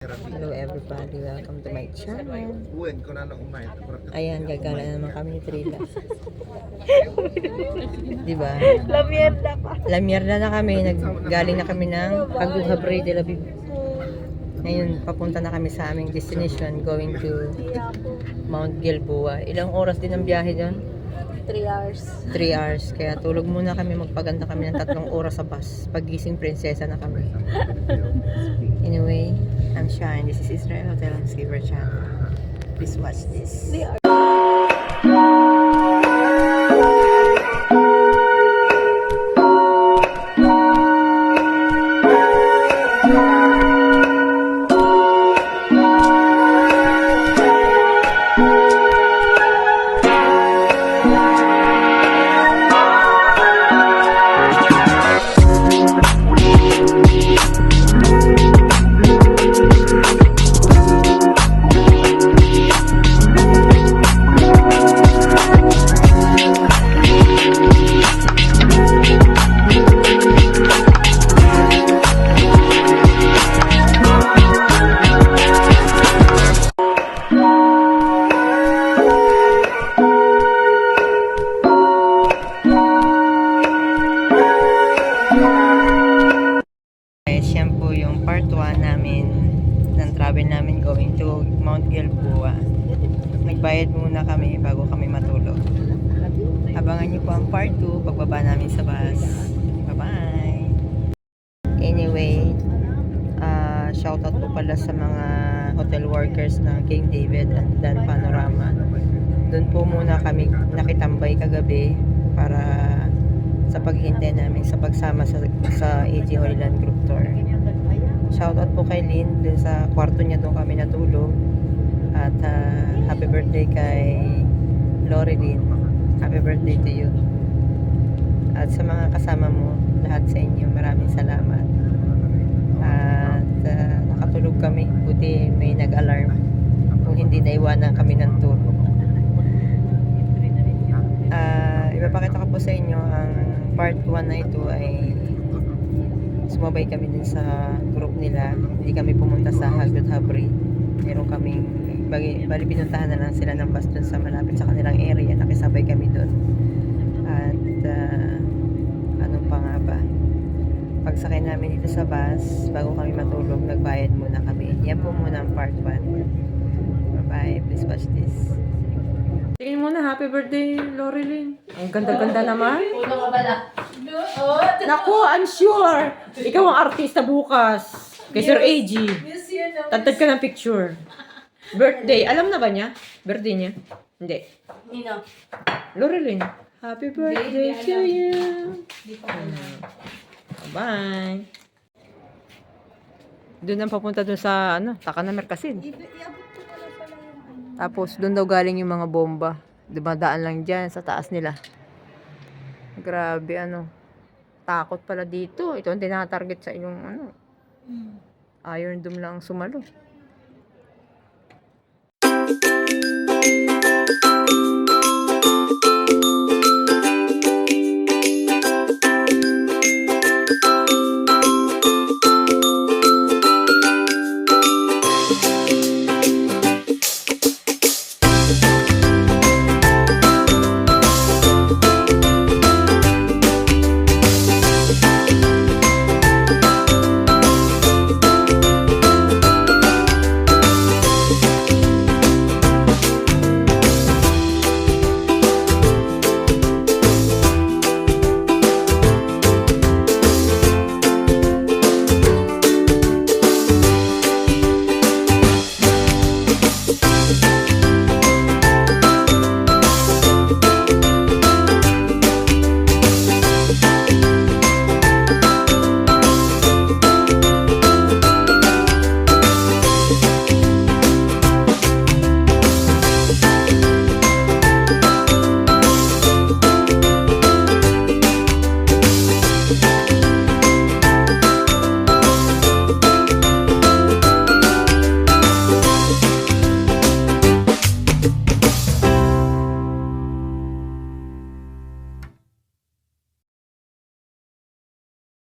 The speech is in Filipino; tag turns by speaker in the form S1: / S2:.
S1: Hello everybody, welcome to my channel. Ayan, gagala na naman kami ni Trila. Diba?
S2: Lamierda pa.
S1: Lamierda na kami, galing na kami ng Haguhabre de la Bib. Ngayon, papunta na kami sa aming destination, going to Mount Gilboa. Ilang oras din ang biyahe doon?
S2: 3 hours.
S1: 3 hours. Kaya tulog muna kami, magpaganda kami ng 3 oras sa bus. Pagising prinsesa na kami. Anyway, I'm Shine. This is Israel Hotel and Skiver Channel. Please watch this. Yan po yung part 1 namin ng travel namin going to Mount Gilboa. Nagbayad muna kami bago kami matulog. Abangan nyo po ang part 2 pagbaba namin sa bus. Bye bye! Anyway, shoutout po pala sa mga hotel workers ng King David and Dan Panorama. Doon po muna kami nakitambay kagabi para sa paghintay namin sa pagsama sa AG Holyland Group Tour. Shoutout po kay Lynn, dun sa kwarto niya doon kami natulog. At happy birthday kay Lori Lynn. Happy birthday to you. At sa mga kasama mo, lahat sa inyo, maraming salamat. At nakatulog kami, buti may nag-alarm kung hindi naiwanan kami ng tour. Ipapakita ko po sa inyo ang part 1 na ito ay sumabay kami din sa group nila. Hindi kami pumunta sa Haguhabre. Meron kaming bali pinuntahan na lang sila ng bus dun sa malapit sa kanilang area. Nakisabay kami doon. At anong pa nga ba? Pagsakay namin dito sa bus, bago kami matulog, nagbayad muna kami. Yan po muna ang part 1. Bye bye. Please watch this. Tingin mo na, happy birthday, Lorilyn. Ang ganda-ganda naman.
S2: Uno ka pala.
S1: Naku, I'm sure. Ikaw ang artista bukas. Kay Sir AG. Tantad ka ng picture. Birthday. Alam na ba niya? Birthday niya? Hindi.
S2: Nino.
S1: Lorilyn, happy birthday to you. Bye. Doon ang papunta doon sa, Taka na Mercasin. Tapos, doon daw galing yung mga bomba. Dumadaan lang dyan sa taas nila. Grabe, takot pala dito. Ito ang tinatarget sa inyong, Iron Dome lang sumalo.